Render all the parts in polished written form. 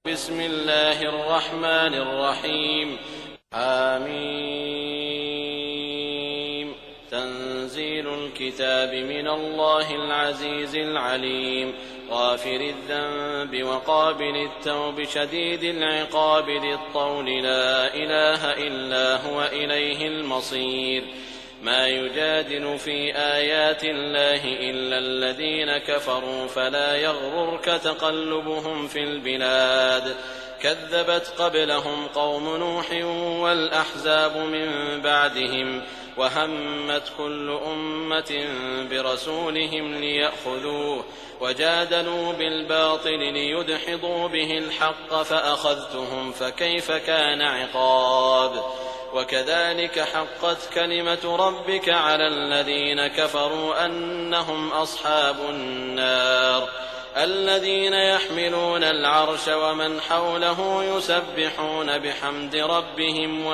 بسم الله الرحمن الرحيم. حميم. تنزيل الكتاب من الله العزيز العليم، غافر الذنب وقابل التوب شديد العقاب ذي الطول، لا إله إلا هو إليه المصير. ما يجادل في آيات الله إلا الذين كفروا، فلا يغررك تقلبهم في البلاد. كذبت قبلهم قوم نوح والأحزاب من بعدهم، وهمت كل أمة برسولهم ليأخذوه، وجادلوا بالباطل ليدحضوا به الحق، فأخذتهم فكيف كان عقاب. وكذلك حقت كلمة ربك على الذين كفروا أنهم أصحاب النار. الذين يحملون العرش ومن حوله يسبحون بحمد ربهم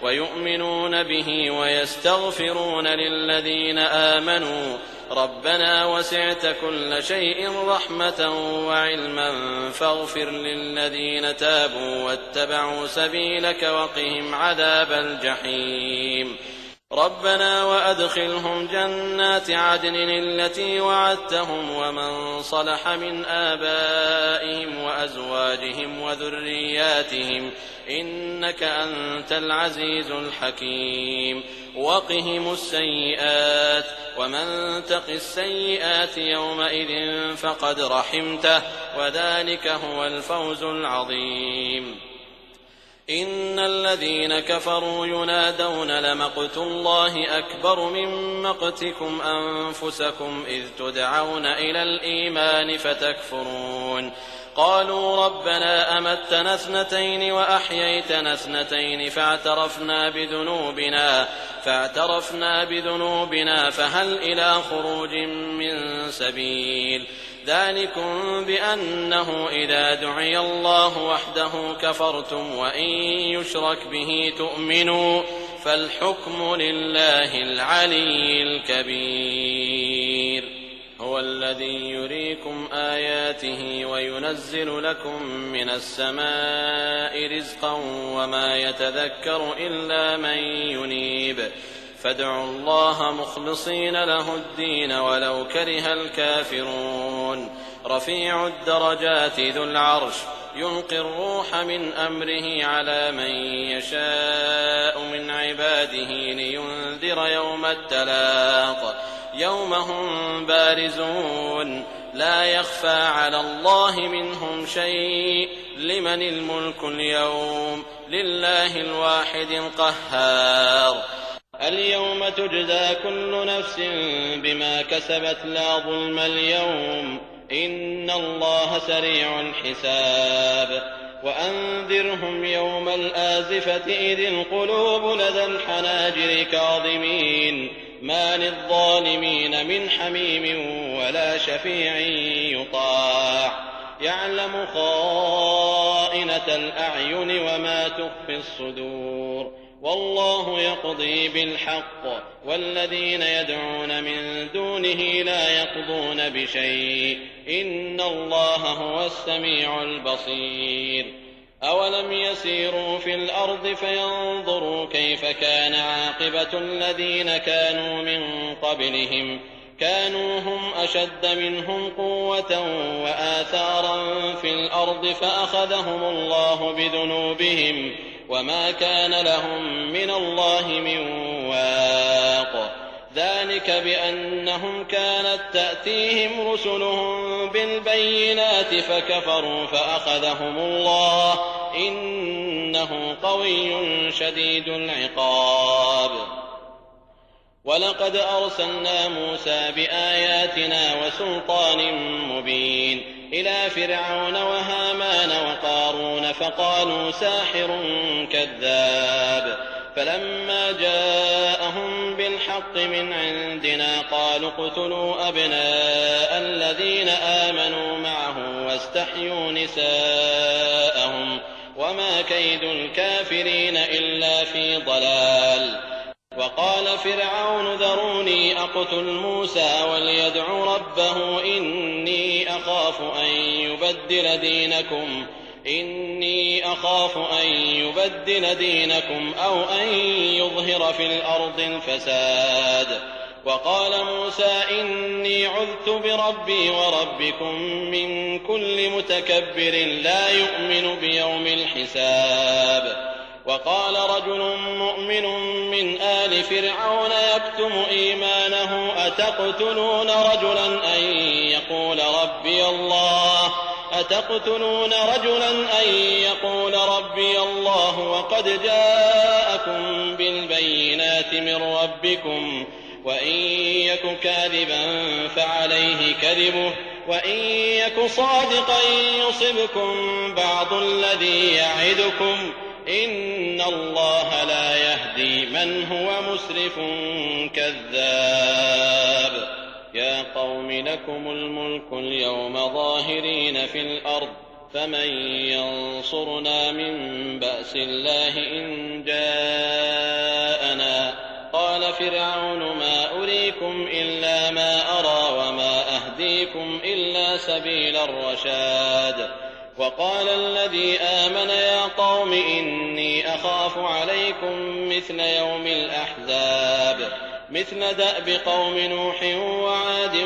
ويؤمنون به ويستغفرون للذين آمنوا ربنا وسعت كل شيء رحمة وعلما فاغفر للذين تابوا واتبعوا سبيلك وقهم عذاب الجحيم. ربنا وأدخلهم جنات عدن التي وعدتهم ومن صلح من آبائهم وأزواجهم وذرياتهم إنك أنت العزيز الحكيم. وقهم السيئات، ومن تق السيئات يومئذ فقد رحمته، وذلك هو الفوز العظيم. إن الذين كفروا ينادون لمقت الله أكبر من مقتكم أنفسكم إذ تدعون إلى الإيمان فتكفرون. قالوا ربنا أمتنا اثنتين وأحييتنا اثنتين فاعترفنا بذنوبنا فهل إلى خروج من سبيل. ذلكم بأنه إذا دعي الله وحده كفرتم وإن يشرك به تؤمنوا، فالحكم لله العلي الكبير. هو الذي يريكم آياته وينزل لكم من السماء رزقا وما يتذكر إلا من ينيب، فادعوا الله مخلصين له الدين ولو كره الكافرون. رفيع الدرجات ذو العرش يلقي الروح من أمره على من يشاء من عباده لينذر يوم التلاق، يوم هم بارزون لا يخفى على الله منهم شيء. لمن الملك اليوم؟ لله الواحد القهار. اليوم تجزى كل نفس بما كسبت لا ظلم اليوم، إن الله سريع الحساب. وأنذرهم يوم الآزفة إذ القلوب لدى الحناجر كاظمين، ما للظالمين من حميم ولا شفيع يطاع. يعلم خائنة الأعين وما تخفي الصدور، والله يقضي بالحق، والذين يدعون من دونه لا يقضون بشيء، إن الله هو السميع البصير. أولم يسيروا في الأرض فينظروا كيف كان عاقبة الذين كانوا من قبلهم، كانوا هم أشد منهم قوة وآثارا في الأرض فأخذهم الله بذنوبهم وما كان لهم من الله من واق. ذلك بأنهم كانت تأتيهم رسلهم بالبينات فكفروا فأخذهم الله، إنه قوي شديد العقاب. ولقد أرسلنا موسى بآياتنا وسلطان مبين إلى فرعون وهامان وقارون فقالوا ساحر كذاب. فلما جاءهم بالحق من عندنا قالوا اقتلوا أبناء الذين آمنوا معه واستحيوا نساءهم، وما كيد الكافرين إلا في ضلال. وقال فرعون ذروني أقتل موسى وليدع ربه إني إني أخاف أن يبدل دينكم أو أن يظهر في الأرض الفساد. وقال موسى إني عذت بربي وربكم من كل متكبر لا يؤمن بيوم الحساب. وقال رجل مؤمن من آل فرعون يكتم إيمانه أتقتلون رجلا أن يقول ربي الله وقد جاءكم بالبينات من ربكم وإن يك كاذبا فعليه كذبه وإن يك صادقا يصبكم بعض الذي يعدكم إن الله لا يهدي من هو مسرف كذاب. يا قوم لكم الملك اليوم ظاهرين في الأرض فمن ينصرنا من بأس الله إن جاءنا. قال فرعون ما أريكم إلا ما أرى وما أهديكم إلا سبيل الرشاد. وقال الذي آمن يا قوم إني أخاف عليكم مثل يوم الأحزاب مثل دأب قوم نوح وعاد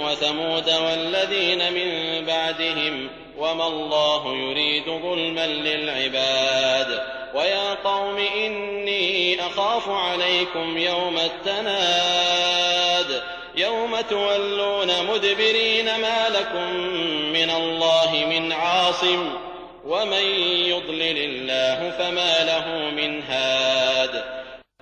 وثمود والذين من بعدهم وما الله يريد ظلما للعباد. ويا قوم إني أخاف عليكم يوم التناد يوم تولون مدبرين ما لكم من الله من عاصم ومن يضلل الله فما له من هاد.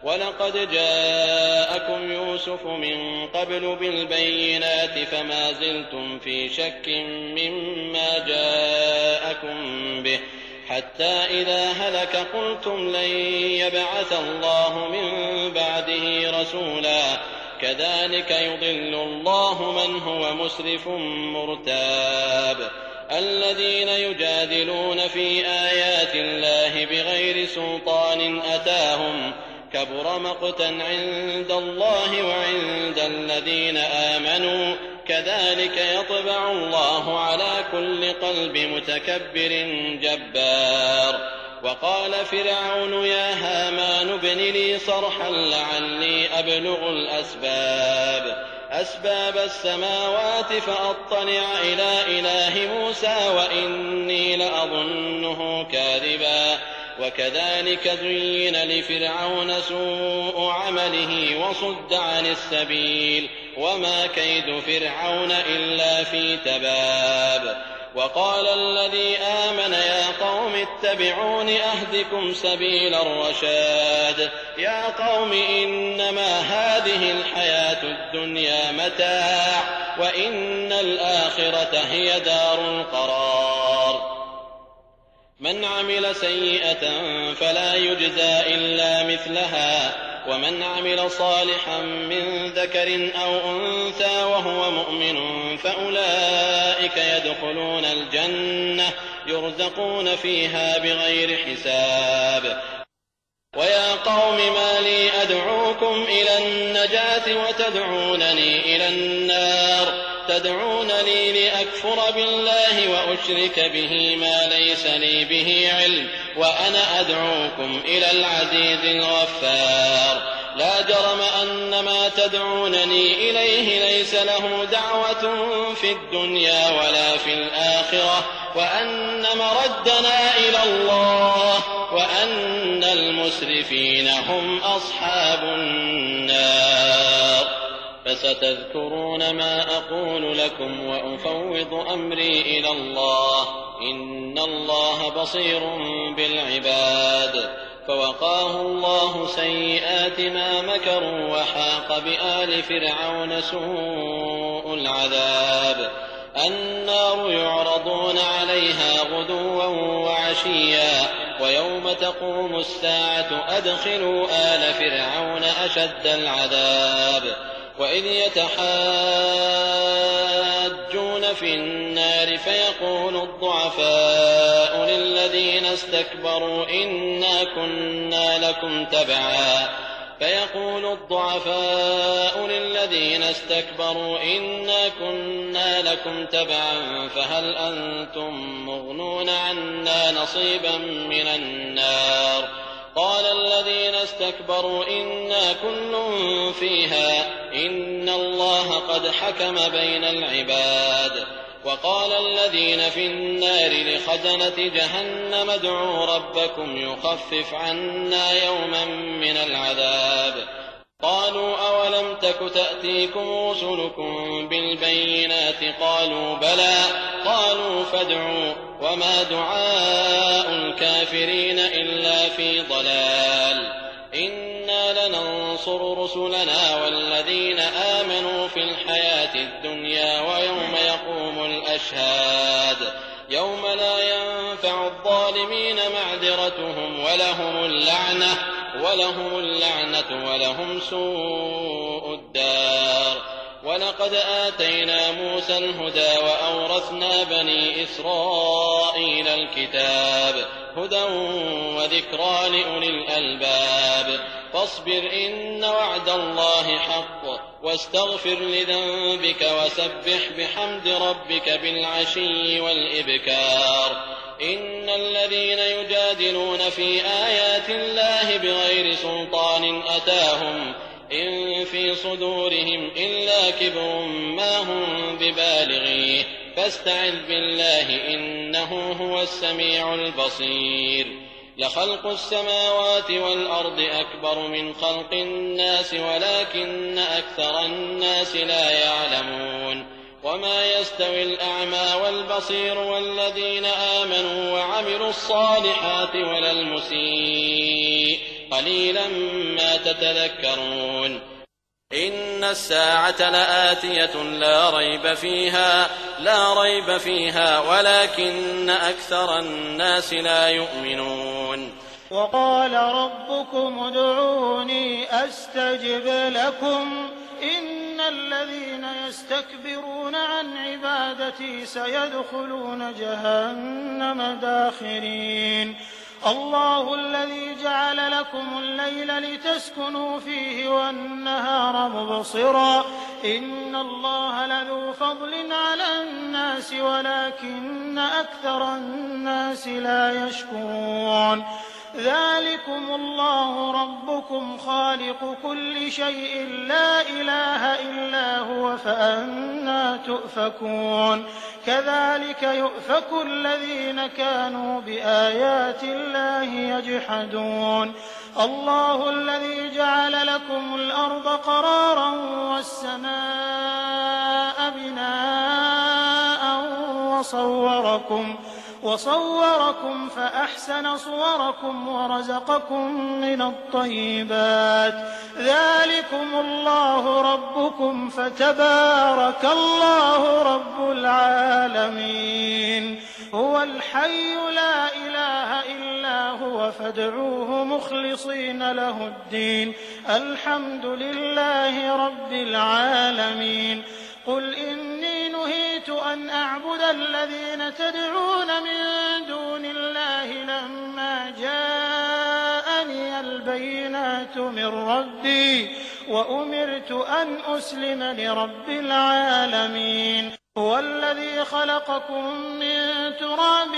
ولقد جاءكم يوسف من قبل بالبينات فما زلتم في شك مما جاءكم به حتى إذا هلك قلتم لن يبعث الله من بعده رسولا كذلك يضل الله من هو مسرف مرتاب. الذين يجادلون في آيات الله بغير سلطان أتاهم كبر مقتا عند الله وعند الذين آمنوا كذلك يطبع الله على كل قلب متكبر جبار. وقال فرعون يا هامان ابن لي صرحا لعلي أبلغ أسباب السماوات فأطلع إلى إله موسى وإني لأظنه كاذبا. وكذلك زين لفرعون سوء عمله وصد عن السبيل وما كيد فرعون إلا في تباب. وقال الذي آمن يا قوم اتبعون أهدكم سبيل الرشاد. يا قوم إنما هذه الحياة الدنيا متاع وإن الآخرة هي دار القرار. من عمل سيئة فلا يجزى إلا مثلها ومن عمل صالحا من ذكر أو أنثى وهو مؤمن فأولئك يدخلون الجنة يرزقون فيها بغير حساب. ويا قوم ما لي أدعوكم إلى النجاة وتدعونني إلى النار تدعونني لأكفر بالله وأشرك به ما ليس لي به علم وأنا أدعوكم إلى العزيز الغفار. لا جرم أن ما تدعونني إليه ليس له دعوة في الدنيا ولا في الآخرة وأن مردنا إلى الله وأن المسرفين هم أصحاب النار. فستذكرون ما أقول لكم وأفوض أمري إلى الله إن الله بصير بالعباد. فوقاه الله سيئات ما مكروا وحاق بآل فرعون سوء العذاب. النار يعرضون عليها غدوا وعشيا ويوم تقوم الساعة أدخلوا آل فرعون أشد العذاب. وإذ يتحاجون في النار فيقول الضعفاء للذين استكبروا إنا كنا لكم تبعا فيقول الضعفاء للذين استكبروا إنا كنا لكم تبعا فهل أنتم مغنون عنا نصيبا من النار قال الذين استكبروا إنا كل فيها إن الله قد حكم بين العباد وقال الذين في النار لخزنة جهنم ادعوا ربكم يخفف عنا يوما من العذاب قالوا أولم تك تأتيكم رسلكم بالبينات قالوا بلى قالوا فادعوا وما دعاء الكافرين إلا في ضلال إنا لننصر رسلنا والذين آمنوا في الحياة الدنيا ويوم يقوم الأشهاد يوم لا ينفع الظالمين معذرتهم ولهم اللعنة ولهم سوء الدار ولقد آتينا موسى الهدى وأورثنا بني إسرائيل الكتاب هدى وذكرى لأولي الألباب فاصبر إن وعد الله حق واستغفر لذنبك وسبح بحمد ربك بالعشي والإبكار إن الذين يجادلون في آيات الله بغير سلطان أتاهم إن في صدورهم إلا كبر ما هم ببالغيه فاستعذ بالله إنه هو السميع البصير لخلق السماوات والأرض أكبر من خلق الناس ولكن أكثر الناس لا يعلمون وما يستوي الأعمى والبصير والذين آمنوا وعملوا الصالحات ولا المسيء قليلا ما تتذكرون إن الساعة لآتية لا ريب فيها ولكن أكثر الناس لا يؤمنون وقال ربكم ادعوني أستجب لكم إن الذين يستكبرون عن عبادتي سيدخلون جهنم داخرين الله الذي جعل لكم الليل لتسكنوا فيه والنهار مبصرا إن الله لذو فضل على الناس ولكن أكثر الناس لا يشكرون ذلكم الله ربكم خالق كل شيء لا إله إلا هو فأنى تؤفكون كذلك يؤفك الذين كانوا بآيات الله يجحدون الله الذي جعل لكم الأرض قرارا والسماء بناء وصوركم فأحسن صوركم ورزقكم من الطيبات ذلكم الله ربكم فتبارك الله رب العالمين هو الحي لا إله إلا هو فادعوه مخلصين له الدين الحمد لله رب العالمين قل إني نهيت أن أعبد الذين تدعون من دون الله لما جاءني البينات من ربي وأمرت أن أسلم لرب العالمين هو الذي خلقكم من تراب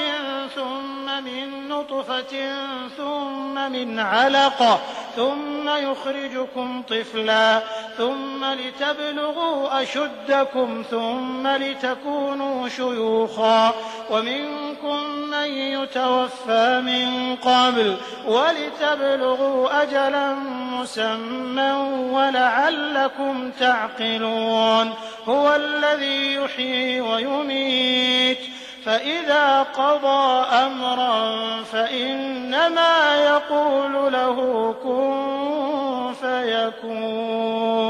ثم من نطفة ثم من علقة ثم يخرجكم طفلا ثم لتبلغوا أشدكم ثم لتكونوا شيوخا ومنكم من يتوفى من قبل ولتبلغوا أجلا مسمى ولعلكم تعقلون هو الذي يحيي ويميت فإذا قضى أمرا فإنما يقول له كن فيكون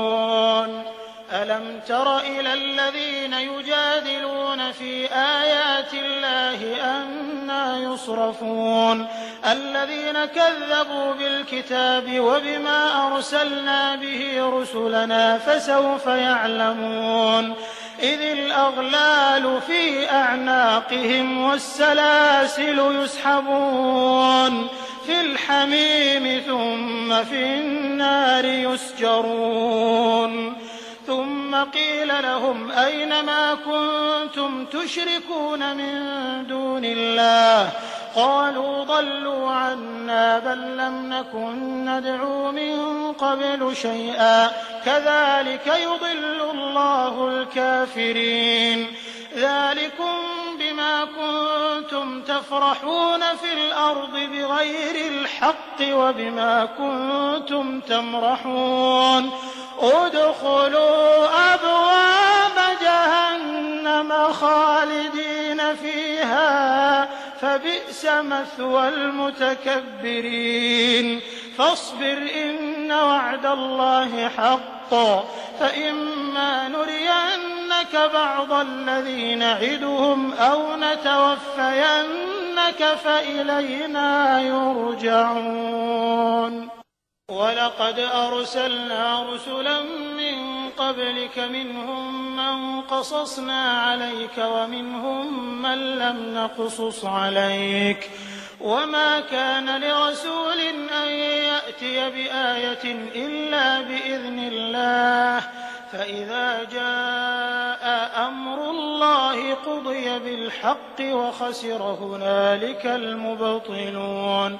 ألم تر إلى الذين يجادلون في آيات الله أنى يصرفون الذين كذبوا بالكتاب وبما أرسلنا به رسلنا فسوف يعلمون إذ الأغلال في أعناقهم والسلاسل يسحبون في الحميم ثم في النار يسجرون ثم قيل لهم أين ما كنتم تشركون من دون الله قالوا ضلوا عنا بل لم نكن ندعو من قبل شيئا كذلك يضل الله الكافرين ذلكم بما كنتم تفرحون في الأرض بغير الحق وبما كنتم تمرحون ادخلوا أبواب جهنم خالدين فيها فبئس مثوى المتكبرين فاصبر إن وعد الله حق فإما نرينك بعض الذي نعدهم أو نتوفينك فإلينا يرجعون ولقد أرسلنا رسلا من قبلك منهم من قصصنا عليك ومنهم من لم نقصص عليك وما كان لرسول أن يأتي بآية إلا بإذن الله فإذا جاء أمر الله قضي بالحق وخسر هنالك المبطلون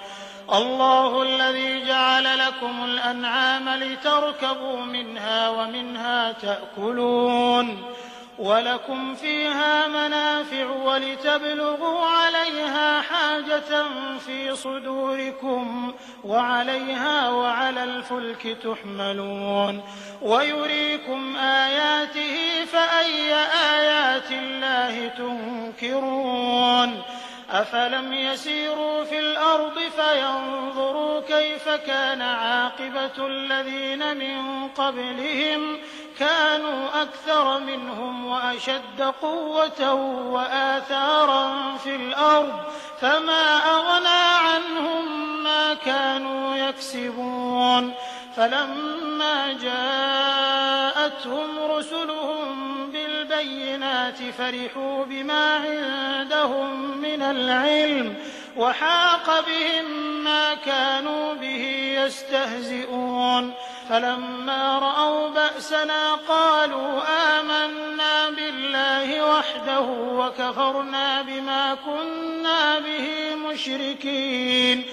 الله الذي جعل لكم الأنعام لتركبوا منها ومنها تأكلون ولكم فيها منافع ولتبلغوا عليها حاجة في صدوركم وعليها وعلى الفلك تحملون ويريكم آياته فأي آيات الله تنكرون أفلم يسيروا في الأرض فينظروا كيف كان عاقبة الذين من قبلهم كانوا أكثر منهم وأشد قوة وآثارا في الأرض فما أغنى عنهم ما كانوا يكسبون فلما جاءتهم رسلهم بالبينات فرحوا بما عندهم من العلم وحاق بهم ما كانوا به يستهزئون فلما رأوا بأسنا قالوا آمنا بالله وحده وكفرنا بما كنا به مشركين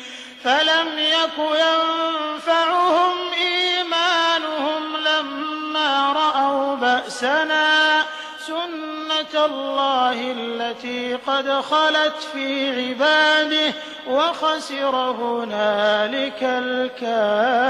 فلم يك ينفعهم إيمانهم لما رأوا بأسنا سنة الله التي قد خلت في عباده وخسر هنالك الكافرون.